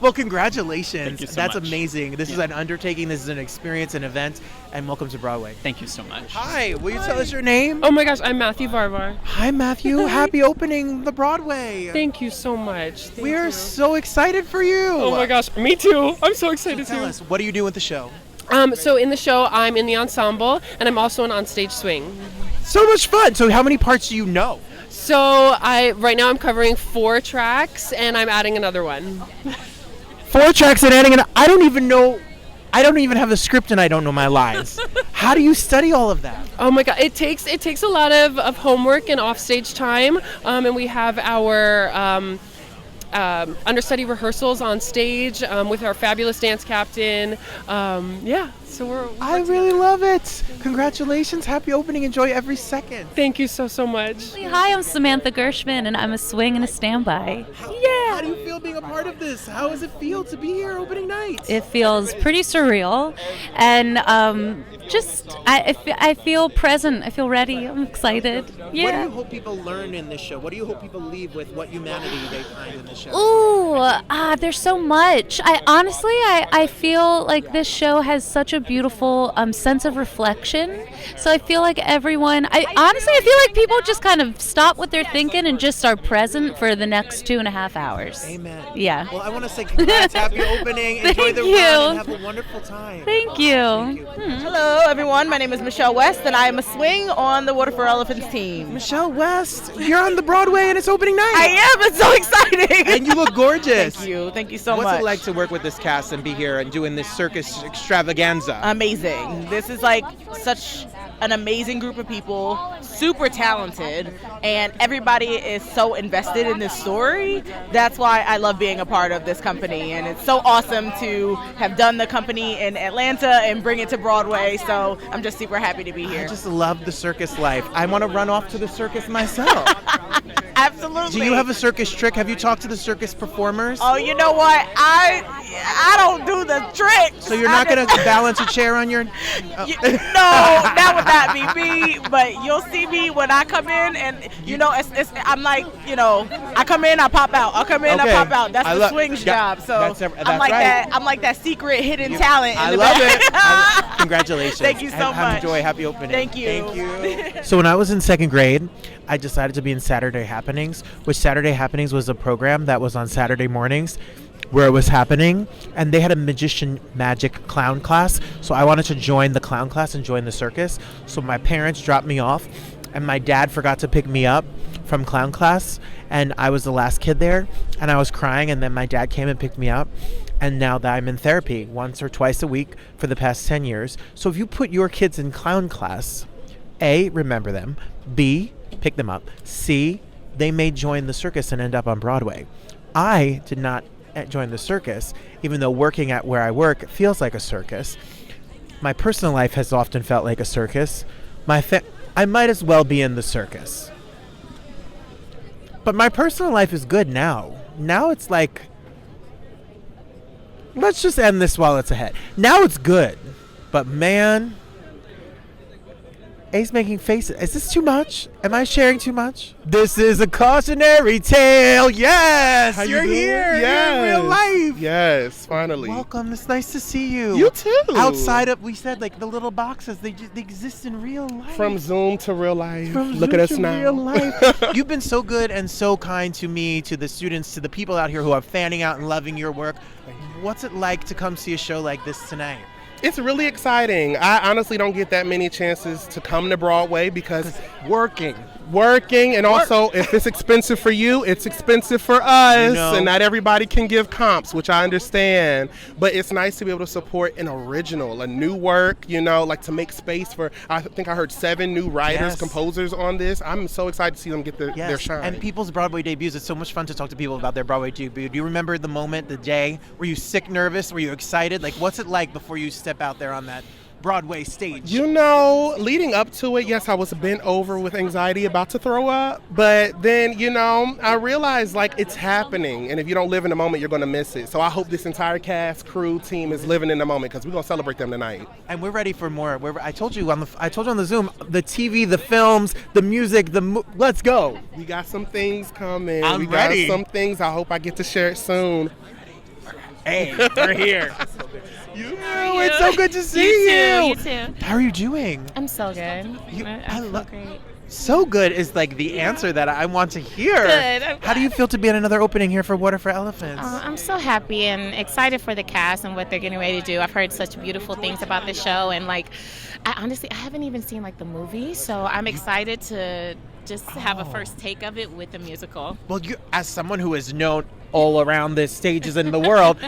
Well, congratulations. Thank you so That's much. amazing. This is an undertaking. This is an experience, an event, and welcome to Broadway. Thank you so much. Hi. Will you tell us your name? Oh my gosh, I'm Matthew Varvar. Hi, Matthew. Happy opening the Broadway. Thank you so much. We're so excited for you. Oh my gosh, me too. I'm so excited Tell too. us, what do you do with the show? So in the show, I'm in the ensemble, and I'm also an onstage swing. So much fun. So how many parts do you know? So right now I'm covering 4 tracks, and I'm adding another one. 4 tracks and adding I don't even know. I don't even have the script, and I don't know my lines. How do you study all of that? Oh my God, it takes a lot of homework and offstage time, and we have our understudy rehearsals on stage with our fabulous dance captain. So I really love it. Congratulations. Happy opening. Enjoy every second. Thank you so much. Hi, I'm Samantha Gershman, and I'm a swing and a standby. How do you feel being a part of this. How does it feel to be here opening night? It feels pretty surreal, and I feel present. I feel ready. I'm excited. Yeah. What do you hope people learn in this show? What do you hope people leave with? What humanity they find in this show? Ooh, there's so much. I feel like this show has such a beautiful sense of reflection. So I feel like I feel like people just kind of stop what they're thinking and just are present for the next 2.5 hours. Amen. Yeah. Well, I want to say congrats, happy opening, enjoy the run, and have a wonderful time. Thank you. Hello, everyone. My name is Michelle West, and I am a swing on the Water for Elephants team. Michelle West, you're on the Broadway, and it's opening night. I am. It's so exciting. And you look gorgeous. Thank you. Thank you so much. What's it like to work with this cast and be here and doing this circus extravaganza? Amazing. This is like such an amazing group of people, super talented, and everybody is so invested in this story. That's why I love being a part of this company, and it's so awesome to have done the company in Atlanta and bring it to Broadway, so I'm just super happy to be here. I just love the circus life. I want to run off to the circus myself. Absolutely. Do you have a circus trick? Have you talked to the circus performers? Oh, you know what? I don't do the tricks. So you're not going to balance a chair on your... No, that would not be me, but you'll see me when I come in, and I'm like, I come in, I pop out. I come in, I pop out. That's the swings job. So I'm like that. I'm like that secret hidden talent. I love it. Congratulations. Thank you so much. Enjoy. Happy opening. Thank you. Thank you. So when I was in second grade, I decided to be in Saturday Happenings, which Saturday Happenings was a program that was on Saturday mornings where it was happening, and they had a magician magic clown class. So I wanted to join the clown class and join the circus. So my parents dropped me off, and my dad forgot to pick me up from clown class, and I was the last kid there, and I was crying, and then my dad came and picked me up. And now that I'm in therapy once or twice a week for the past 10 years. So if you put your kids in clown class, A, remember them, B, pick them up, C, they may join the circus and end up on Broadway. I did not join the circus, even though working at where I work feels like a circus. My personal life has often felt like a circus. I might as well be in the circus. But my personal life is good now. Now it's like, let's just end this while it's ahead. Now it's good. But man, Ace making faces. Is this too much? Am I sharing too much? This is a cautionary tale. Yes, you're here. Yes. You're in real life. Yes, finally. Welcome. It's nice to see you. You too. Outside of, we said like the little boxes. They exist in real life. From Zoom to real life. From Look Zoom at us to now. Real life. You've been so good and so kind to me, to the students, to the people out here who are fanning out and loving your work. What's it like to come see a show like this tonight? It's really exciting. I honestly don't get that many chances to come to Broadway because working, and also if it's expensive for you, it's expensive for us, and not everybody can give comps, which I understand. But it's nice to be able to support an original, a new work, like to make space for. I think I heard 7 new writers, composers on this. I'm so excited to see them get their shine. And people's Broadway debuts. It's so much fun to talk to people about their Broadway debut. Do you remember the moment, the day? Were you sick, nervous? Were you excited? Like, what's it like before you step out there on that Broadway stage? Leading up to it, yes, I was bent over with anxiety, about to throw up. But then, I realized it's happening. And if you don't live in the moment, you're going to miss it. So I hope this entire cast, crew, team is living in the moment because we're going to celebrate them tonight. And we're ready for more. I told you on the Zoom, the TV, the films, the music, let's go. We got some things coming. I'm ready. We got some things. I hope I get to share it soon. Hey, we're here. It's so good to see you. You too. How are you doing? I'm so good. I feel great. So good is like the answer that I want to hear. Good. How do you feel to be at another opening here for Water for Elephants? I'm so happy and excited for the cast and what they're getting ready to do. I've heard such beautiful things about the show, and I haven't even seen the movie, so I'm excited to just have a first take of it with the musical. Well, you, as someone who is known all around the stages in the world,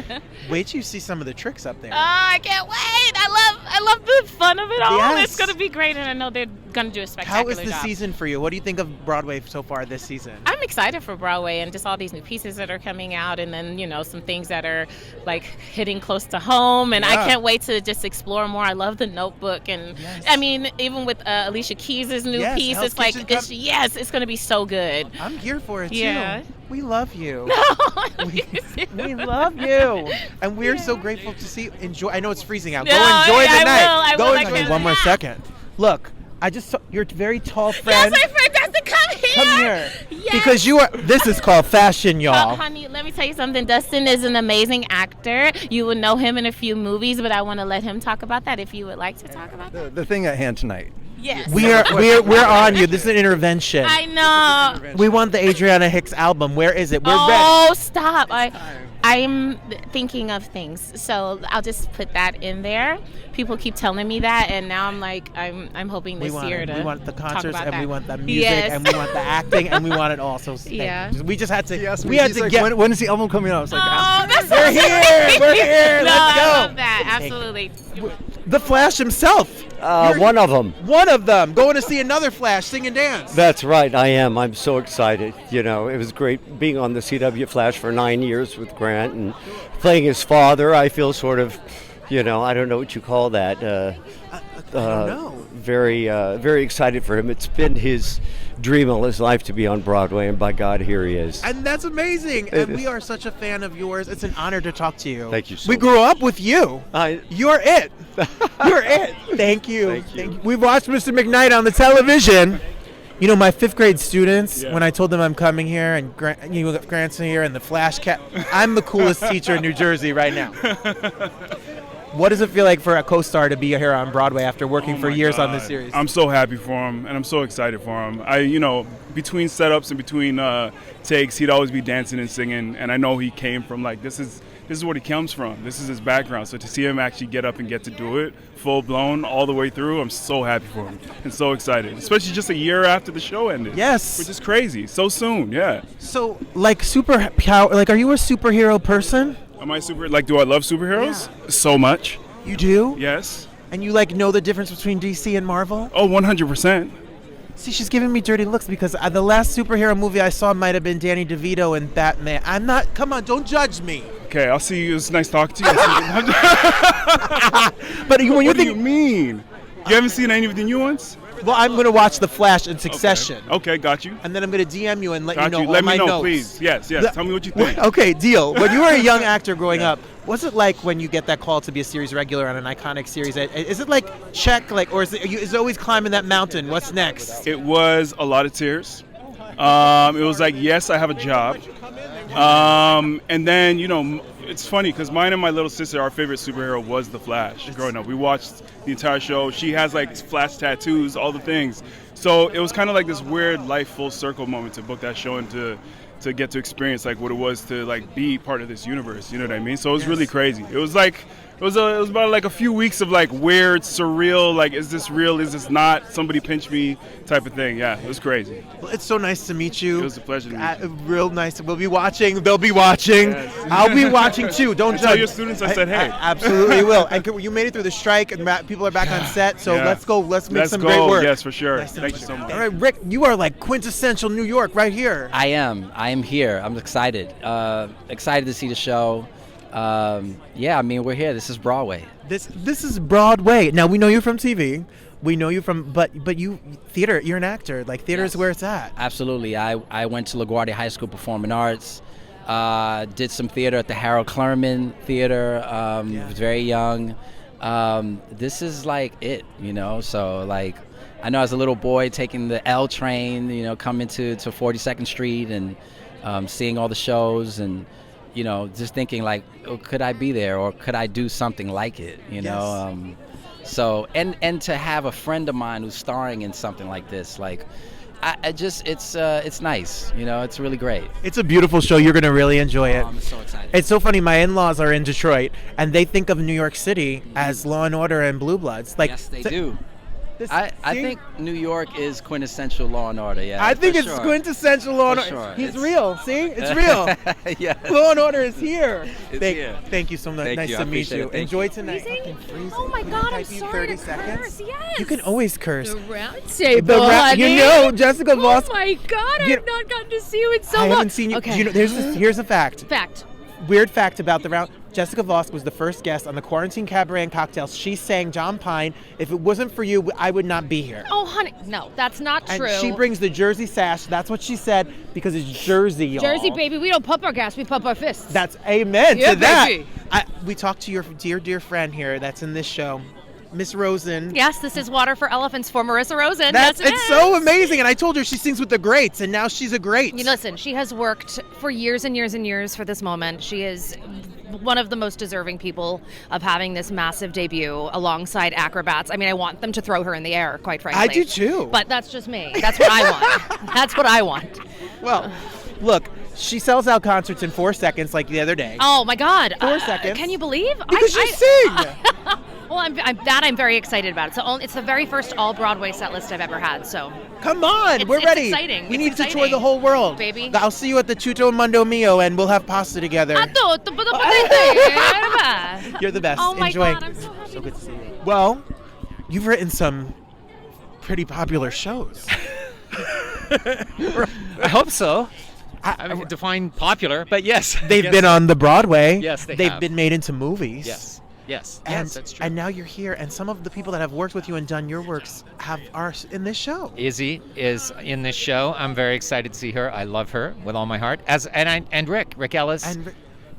wait till you see some of the tricks up there. I can't wait. I love the fun of it all. Yes. It's going to be great, and I know they're going to do a spectacular How is the job. season for you? What do you think of Broadway so far this season? I'm excited for Broadway and just all these new pieces that are coming out, and then some things that are like hitting close to home, and I can't wait to just explore more. I love The Notebook, and I mean, even with Alicia Keys' new piece, Hell's it's like Kitchen it's going to be so good. I'm here for it Yeah. too. We love you. We love you, and we're so grateful to see. Enjoy. I know it's freezing out. No, Go enjoy the I night. will, I Go will, enjoy. I will. One more second. Look, I just saw your very tall friend. Yes, my friend has to come here. Come here. Yes. Because you are. This is called fashion, y'all. Honey, let me tell you something. Dustin is an amazing actor. You would know him in a few movies, but I want to let him talk about that if you would like to talk about that. The thing at hand tonight. Yes. We're on you. This is an intervention. I know. We want the Adriana Hicks album. Where is it? We're Oh, ready. stop. I'm thinking of things, so I'll just put that in there. People keep telling me that, and now I'm like, I'm hoping this year to we want the talk concerts, about and that. we want the music, Yes. and we want the acting, and we want it all. So Yeah. we just had to. We had to get. When is the album coming out? I was like, that's We're here. We're here. No, Let's go. I love that. Absolutely. The Flash himself. One of them. One of them. Going to see another Flash sing and dance. That's right, I am. I'm so excited. It was great being on the CW Flash for 9 years with Grant and playing his father. I feel sort of, I don't know what you call that. I don't know. Very, very excited for him. It's been his dream all his life to be on Broadway, and by God, here he is. And that's amazing. And we are such a fan of yours. It's an honor to talk to you. Thank you so We much. grew up with you. You're it. You're it. Thank you. Thank you. We've watched Mr. McKnight on the television. My 5th grade students, when I told them I'm coming here and Grant's here and the Flash Cat, I'm the coolest teacher in New Jersey right now. What does it feel like for a co-star to be here on Broadway after working for years on this series? I'm so happy for him, and I'm so excited for him. Between setups and between takes, he'd always be dancing and singing, and I know he came from this is what he comes from. This is his background. So to see him actually get up and get to do it full blown all the way through, I'm so happy for him and so excited. Especially just a year after the show ended. Yes. Which is crazy. So soon, yeah. So, are you a superhero person? Am I do I love superheroes? Yeah. So much. You do? Yes. And you know the difference between DC and Marvel? Oh, 100%. See, she's giving me dirty looks because the last superhero movie I saw might have been Danny DeVito and Batman. Come on, don't judge me. Okay, I'll see you. It's nice talking to you. But what do you mean? You haven't seen any of the new ones? Well, I'm going to watch The Flash in succession. Okay, got you. And then I'm going to DM you and let you know Let all my me know, notes. please. Yes. Tell me what you think. Okay, deal. When you were a young actor growing up, what's it like when you get that call to be a series regular on an iconic series? Is it check, or is it always climbing that mountain? What's next? It was a lot of tears. It was like, yes, I have a job. And then, it's funny because mine and my little sister, our favorite superhero was the Flash growing up. We watched the entire show. She has Flash tattoos, all the things. So it was kind of like this weird life full circle moment to book that show and to get to experience what it was to be part of this universe. You know what I mean? So it was really crazy. It was it was about a few weeks of weird, surreal, is this real, is this not, somebody pinch me type of thing. Yeah, it was crazy. Well, it's so nice to meet you. It was a pleasure to meet you. Real nice. We'll be watching. They'll be watching. Yes. I'll be watching too. Don't Tell judge. your students I said hey. Absolutely will. And you made it through the strike, and people are back on set. So let's go. Let's make some great work. Yes, for sure. Thank you so much. All right, Rick, you are quintessential New York right here. I am here. I'm excited. Excited to see the show. We're here. This is Broadway. This is Broadway. Now we know you from TV. We know you from, but you theater. You're an actor. Theater is where it's at. Absolutely. I went to LaGuardia High School Performing Arts. Did some theater at the Harold Clurman Theater. Was very young. This is it, So I know as a little boy taking the L train, coming to 42nd Street and seeing all the shows and. Just thinking could I be there or could I do something like it? So and to have a friend of mine who's starring in something like this, it's nice. It's really great. It's a beautiful show. You're gonna really enjoy it. I'm so excited. It's so funny. My in-laws are in Detroit, and they think of New York City as Law and Order and Blue Bloods. Yes, they do. I think New York is quintessential Law and Order. Yeah, I think for it's sure. quintessential Law and For Order. sure. He's It's- real. See, it's real. Yeah. Law and Order is here. It's thank, here. Thank you so much. Thank nice you. I to meet appreciate you. it. Thank Enjoy you. tonight. Oh my God, I'm Type you sorry 30 to seconds. curse. Yes. You can always curse. The Roundtable, honey. You know, Jessica Voss. Oh my God, You- I've not gotten to see you in so I long. haven't seen you. Okay. You know, here's a fact. Fact. Weird fact about the round. Jessica Voss was the first guest on the Quarantine Cabaret and Cocktails. She sang John Pine. If it wasn't for you, I would not be here. Oh, honey, no, that's not And true. she brings the Jersey sash. That's what she said because it's Jersey, y'all. Jersey, baby, we don't pump our gas, we pump our fists. That's amen Yeah, to that. baby. We talked to your dear friend here that's in this show, Miss Rosen. Yes, this is Water for Elephants for Marissa Rosen. It's Yes, it is. so amazing. And I told her she sings with the greats, and now she's a great. You listen, she has worked for years and years and years for this moment. She is one of the most deserving people of having this massive debut alongside acrobats. I mean, I want them to throw her in the air, quite frankly. I do too. But that's just me. That's what I want. That's what I want. Well, look, she sells out concerts in 4 seconds like the other day. Oh my God! 4 seconds. Can you believe? Because you sing. Well, I'm very excited about it. It's the very first all Broadway set list I've ever had. So come on, we're it's ready. Exciting. We It's need to tour exciting. the whole world, baby. I'll see you at the Tutto Mundo Mio, and we'll have pasta together. You're the best. Oh my Enjoy. God, I'm so happy. So good to see you. Well, you've written some pretty popular shows. I hope so. I mean, define popular, but yes. They've been on the Broadway. Yes, They've have. been made into movies. Yes. Yes. And, Yes, that's true. and now you're here, and some of the people that have worked with you and done your works are in this show. Izzy is in this show. I'm very excited to see her. I love her with all my heart. And Rick Ellis.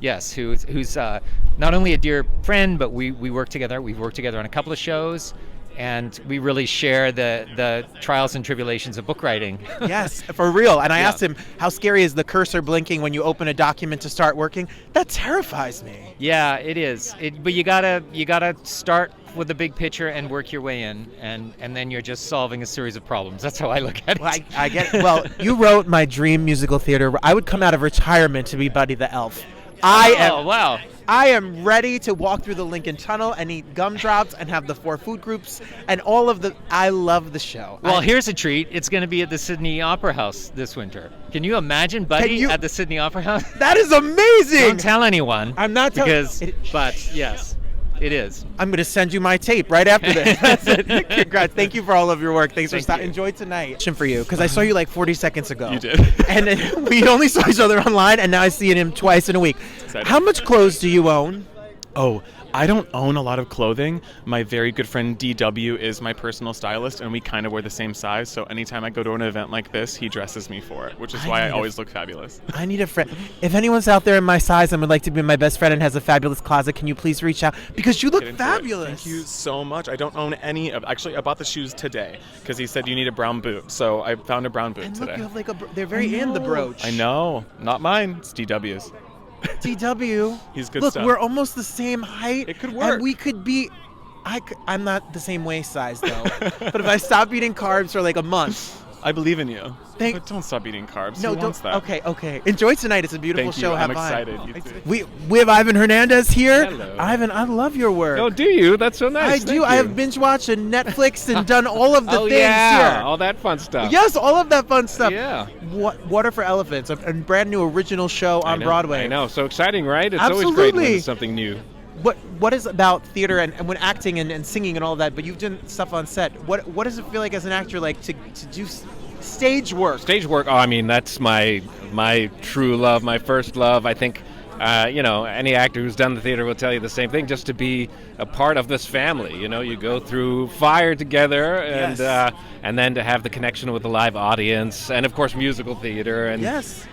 Yes, who's not only a dear friend, but we work together. We've worked together on a couple of shows, and we really share the trials and tribulations of book writing. Yes, for real. And I Yeah. asked him, how scary is the cursor blinking when you open a document to start working? That terrifies me. Yeah, it is. But you gotta start with the big picture and work your way in, and then you're just solving a series of problems. That's how I look at it. Well, I get it. Well, you wrote my dream musical theater. I would come out of retirement to be Buddy the Elf. Wow. I am ready to walk through the Lincoln Tunnel and eat gumdrops and have the 4 food groups and all of the. I love the show. Well, here's a treat. It's going to be at the Sydney Opera House this winter. Can you imagine Buddy at the Sydney Opera House? That is amazing. Don't tell anyone. I'm not telling. But yes, it is. I'm going to send you my tape right after this. That's it. Congrats. Thank you for all of your work. Thanks for stopping. Enjoy tonight. Question for you, because I saw you like 40 seconds ago. You did. And then we only saw each other online, and now I see him twice in a week. Exciting. How much clothes do you own? Oh, I don't own a lot of clothing. My very good friend DW is my personal stylist, and we kind of wear the same size. So anytime I go to an event like this, he dresses me for it, which is why I always look fabulous. I need a friend. If anyone's out there in my size and would like to be my best friend and has a fabulous closet, can you please reach out? Because you look Get into it. fabulous. Thank you so much. I don't own any of. Actually, I bought the shoes today because he said you need a brown boot. So I found a brown boot And today. look, you have like they're very in the brooch. I know. Not mine. It's DW's. DW. He's good Look, stuff. we're almost the same height. It could work. And we could be. I'm not the same waist size though. But if I stop eating carbs for like a month, I believe in you. Thank. But don't stop eating carbs. No, Who don't. wants that? Okay. Enjoy tonight. It's a beautiful Thank you. show. I'm Have fun. excited. You too. We have Ivan Hernandez here. Hello. Ivan, I love your work. Oh, do you? That's so nice. I do. Thank I have you. binge watched and Netflixed and done all of the Oh, things yeah. here. All that fun stuff. Yes, all of that fun stuff. Yeah. Water for Elephants, a brand new original show on Broadway. I know. So exciting, right? It's always great when there's something new. What is about theater and when acting and singing and all that, but you've done stuff on set. What does it feel like as an actor like to do stage work? Stage work. Oh, I mean, that's my true love, my first love. I think, any actor who's done the theater will tell you the same thing. Just to be a part of this family, you go through fire together, and and then to have the connection with the live audience, and of course musical theater, and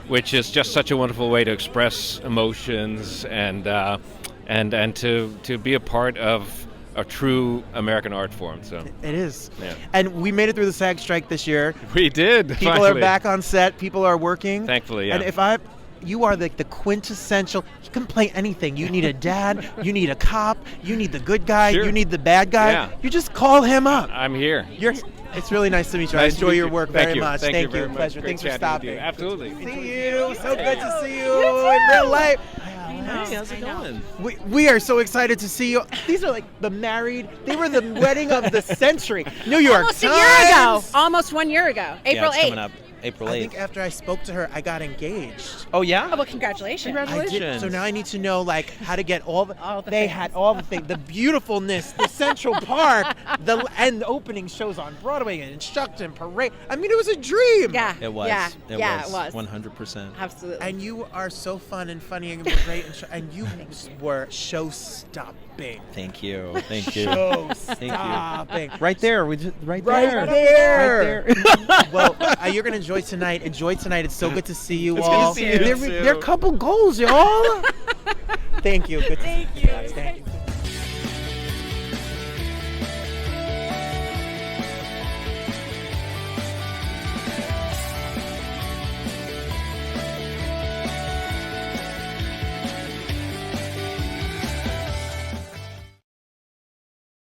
which is just such a wonderful way to express emotions and to be a part of a true American art form. So it is. Yeah. And we made it through the SAG strike this year. We did. People finally. are back on set. People are working. Thankfully, yeah. And you are the quintessential. You can play anything. You need a dad. You need a cop. You need the good guy. Sure. You need the bad guy. Yeah. You just call him up. I'm here. It's really nice to meet you. I Nice to enjoy meet your you. work Thank very you. much. Thank you very much. Pleasure. Great Thanks for chatting with you. stopping. Absolutely. See you. So good to see you in real life. Hey, how's it going? We are so excited to see you. These are like the married. They were the wedding of the century. New York Almost Times. a year ago. Almost 1 year ago. April it's 8th. coming up April 8th. I think after I spoke to her, I got engaged. Oh yeah? Oh, well, congratulations. I did. So now I need to know like how to get all the. They had all the things, the beautifulness, the Central Park, and the opening shows on Broadway and Instructor and Parade. I mean, it was a dream. Yeah. It was. Yeah. It Yeah, was. it was. 100%. Absolutely. And you are so fun and funny and great, and you were show-stopping. Thank you. Thank you. Show-stopping. Right there. Right there. Well, you're gonna enjoy tonight. Enjoy tonight. It's so good to see you It's all. good to see you, too. They're a couple goals, y'all. Thank you. Good to see you. Thank you.